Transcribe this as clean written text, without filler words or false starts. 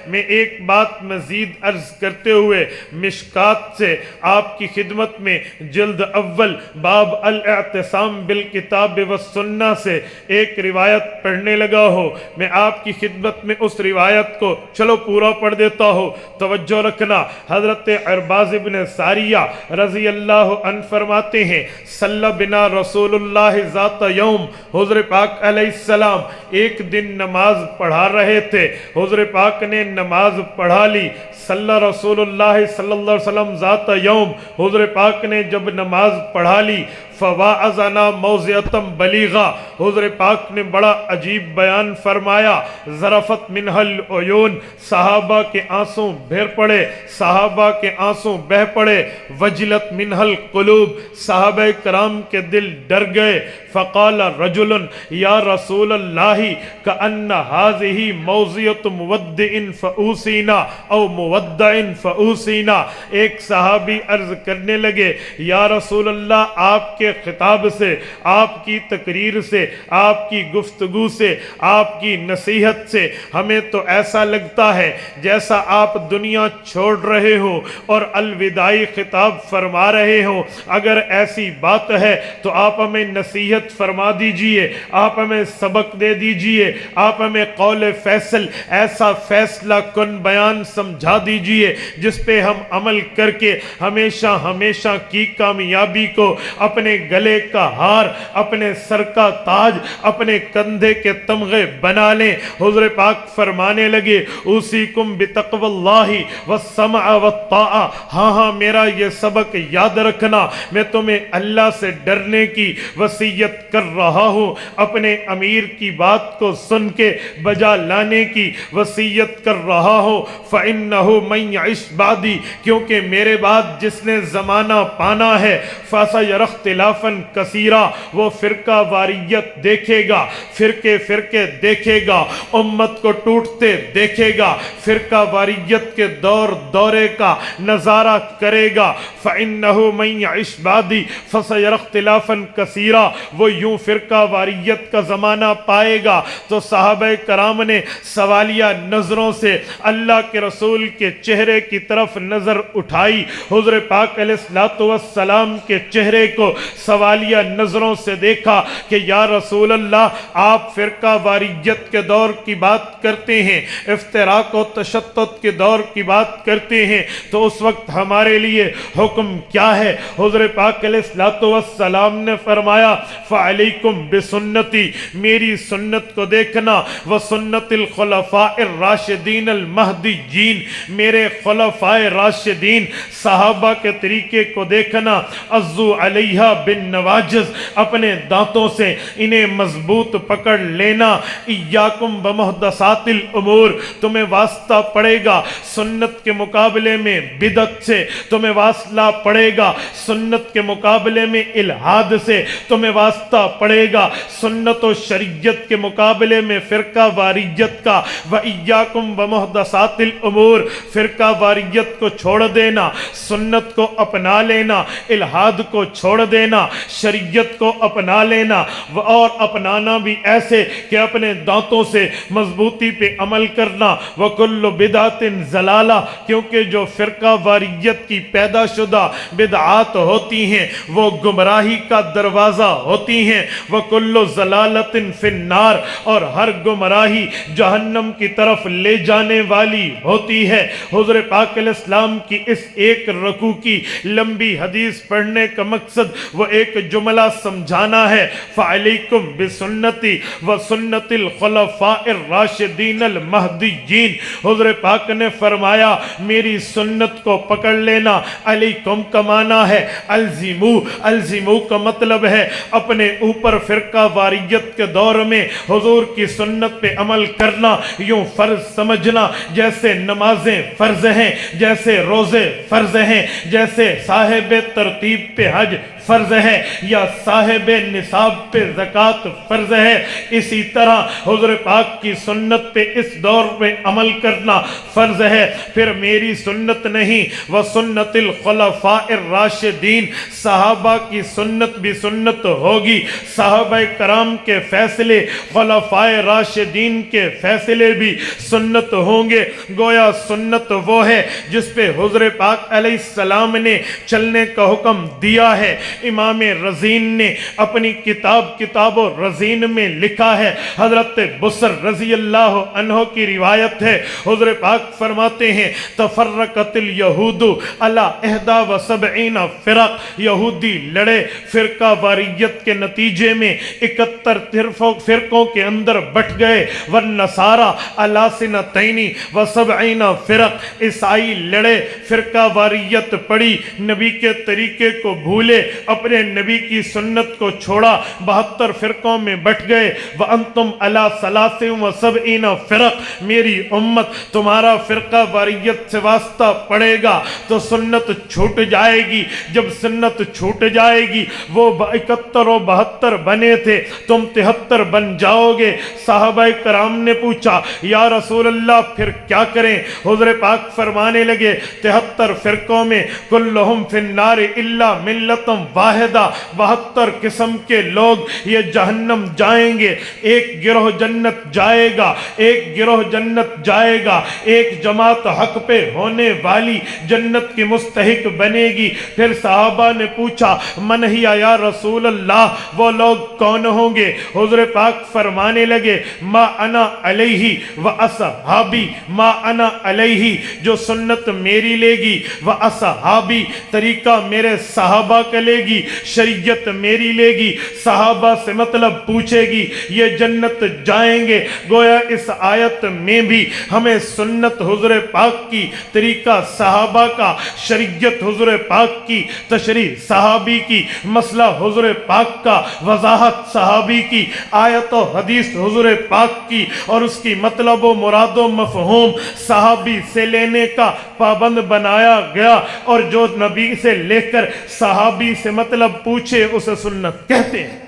میں ایک بات مزید عرض کرتے ہوئے مشکات سے آپ کی خدمت میں جلد اول باب الاعتصام بالکتاب والسنہ سے ایک روایت پڑھنے لگا ہوں. میں آپ کی خدمت میں اس روایت کو چلو پورا پڑھ دیتا ہوں. توجہ رکھنا. حضرت عرباض بن ساریہ رضی اللہ عنہ فرماتے ہیں صلی بنا رسول اللہ ذات یوم، حضور پاک علیہ السلام ایک دن نماز پڑھا رہے تھے. حضور پاک نے نماز پڑھا لی. صلی رسول اللہ صلی اللہ علیہ وسلم ذات یوم، حضور پاک نے جب نماز پڑھا لی فواعظنا موعظۃ بلیغہ، حضور پاک نے بڑا عجیب بیان فرمایا. ذرفت منہ العیون، صحابہ کے آنسوں بہر پڑے، صحابہ کے آنسوں بہ پڑے. وجلت منہ القلوب، صحابہ کرام کے دل ڈر گئے. فقال رجل یا رسول اللہ کأن هذه موعظۃ مودع فأوصینا او مودع فأوصینا. ایک صحابی عرض کرنے لگے یا رسول اللہ، آپ کے خطاب سے، آپ کی تقریر سے، آپ کی گفتگو سے، آپ کی نصیحت سے ہمیں تو ایسا لگتا ہے جیسا آپ دنیا چھوڑ رہے ہو اور الوداعی خطاب فرما رہے ہو. اگر ایسی بات ہے تو آپ ہمیں نصیحت فرما دیجئے، آپ ہمیں سبق دے دیجئے، آپ ہمیں قول فیصل ایسا فیصلہ کن بیان سمجھا دیجئے جس پہ ہم عمل کر کے ہمیشہ ہمیشہ کی کامیابی کو اپنے گلے کا ہار، اپنے سر کا تاج، اپنے کندھے کے تمغے بنا لیں. حضور پاک فرمانے لگے اوصیکم بتقوی اللہ والسمع والطاعہ. ہاں میرا یہ سبق یاد رکھنا، میں تمہیں اللہ سے ڈرنے کی وصیت کر رہا ہوں، اپنے امیر کی بات کو سن کے بجا لانے کی وصیت کر رہا ہوں. فإنہ من یعش بعدی، کیونکہ میرے بعد جس نے زمانہ پانا ہے فَسَيَرَى اخْتِلَافًا كَثِيرًا، وہ فرقہ واریت دیکھے گا، فرقے دیکھے گا، امت کو ٹوٹتے دیکھے گا، فرقہ واریت کے دورے کا نظارہ کرے گا. فإنہ من یعش بعدی فَسَيَرَى اخْتِلَافًا كَثِيرًا، وہ یوں فرقہ واریت کا زمانہ پائے گا. تو صحابہ کرام نے سوالیہ نظروں سے اللہ کے رسول کے چہرے کی طرف نظر اٹھائی. حضور پاک علیہ السلام کے چہرے کو سوالیہ نظروں سے دیکھا کہ یا رسول اللہ، آپ فرقہ واریت کے دور کی بات کرتے ہیں، افتراق و تشتت کے دور کی بات کرتے ہیں، تو اس وقت ہمارے لیے حکم کیا ہے؟ حضور پاک علیہ السلام نے فرمایا فعلیکم بسنتی، میری سنت کو دیکھنا، وسنت الخلفاء الراشدین المہدیین، میرے خلفاء راشدین صحابہ کے طریقے کو دیکھنا. عضو علیہا بالنواجذ، اپنے دانتوں سے انہیں مضبوط پکڑ لینا. ایاکم بمحدثات الامور، تمہیں واسطہ پڑے گا سنت کے مقابلے میں بدعت سے، تمہیں واسطہ پڑے گا سنت کے مقابلے میں الہاد سے، تمہیں واسطہ پڑے گا سنت و شریعت کے مقابلے میں فرقہ واریت کا. وَإِيَّاكُمْ بِمُحْدَثَاتِ الْأُمُورِ، فرقہ واریت کو چھوڑ دینا، سنت کو اپنا لینا، الہاد کو چھوڑ دینا، شریعت کو اپنا لینا، اور اپنانا بھی ایسے کہ اپنے دانتوں سے مضبوطی پہ عمل کرنا. وَكُلُّ بِدْعَةٍ ضَلَالَةٍ، کیونکہ جو فرقہ واریت کی پیدا شدہ بدعات ہوتی ہیں وہ گمراہی کا دروازہ ہوتی ہیں. وَكُلُّ ضَلَالَةٍ فِي النَّارِ، اور ہر گمراہی جہنم کی طرف لے جانے والی ہوتی ہے. حضور پاک علیہ السلام کی اس ایک رکوع کی لمبی حدیث پڑھنے کا مقصد وہ ایک جملہ سمجھانا ہے. فعلیکم بسنتی وسنت الخلفاء الراشدین المہدیین، حضور پاک نے فرمایا میری سنت کو پکڑ لینا. علیکم کا معنی ہے الزمو، الزمو کا مطلب ہے اپنے اوپر فرقہ واریت کے دور میں حضور کی سنت پہ عمل کرنا. یوں فرض سمجھنا جیسے نمازیں فرض ہیں، جیسے روزے فرض ہیں، جیسے صاحب ترتیب پہ حج فرض ہے یا صاحب نصاب پہ زکوٰۃ فرض ہے، اسی طرح حضور پاک کی سنت پہ اس دور میں عمل کرنا فرض ہے۔ پھر میری سنت نہیں، وہ سنت الخلفاء الراشدین، صحابہ کی سنت بھی سنت ہوگی، صحابہ کرام کے فیصلے، خلفاء راشدین کے فیصلے بھی سنت ہوں گے۔ گویا سنت وہ ہے جس پہ حضور پاک علیہ السلام نے چلنے کا حکم دیا ہے۔ امام رزین نے اپنی کتاب و رزین میں لکھا ہے، حضرت بصر رضی اللہ عنہ کی روایت ہے، حضور پاک فرماتے ہیں تفرقت الیہود علی 71 فرق، یہودی لڑے فرقہ واریت کے نتیجے میں 71 فرقوں کے اندر بٹ گئے، والنصارى علی 72 فرق، عیسائی لڑے فرقہ واریت پڑی، نبی کے طریقے کو بھولے، اپنے نبی کی سنت کو چھوڑا، 72 فرقوں میں بٹ گئے۔ وَأَنْتُمْ عَلَى 73 فرق، میری امت تمہارا فرقہ واریت سے واسطہ پڑے گا تو سنت چھوٹ جائے گی، جب سنت چھوٹ جائے گی وہ 71 و 72 بنے تھے، تم 73 بن جاؤ گے۔ صحابہ کرام نے پوچھا یا رسول اللہ پھر کیا کریں؟ حضور پاک فرمانے لگے 73 فرقوں میں کلہم فی النار الا ملۃ واحدہ، 72 قسم کے لوگ یہ جہنم جائیں گے، ایک گروہ جنت جائے گا، ایک گروہ جنت جائے گا، ایک جماعت حق پہ ہونے والی جنت کی مستحق بنے گی۔ پھر صحابہ نے پوچھا من ہی یا رسول اللہ، وہ لوگ کون ہوں گے؟ حضور پاک فرمانے لگے ما انا علیہ و اصحابی، ما انا علیہ جو سنت میری لے گی، و اصحابی طریقہ میرے صحابہ کا لے گی، شریعت میری لے گی، صحابہ سے مطلب پوچھے گی، یہ جنت جائیں گے۔ گویا اس آیت میں بھی ہمیں سنت حضور پاک کی، طریقہ صحابہ کا، شریعت حضور پاک کی، تشریح صحابی کی، مسئلہ حضور پاک کا، وضاحت صحابی کی، آیت و حدیث حضور پاک کی، اور اس کی مطلب و مراد و مفہوم صحابی سے لینے کا پابند بنایا گیا، اور جو نبی سے لے کر صحابی سے مطلب پوچھے اسے سنت کہتے ہیں۔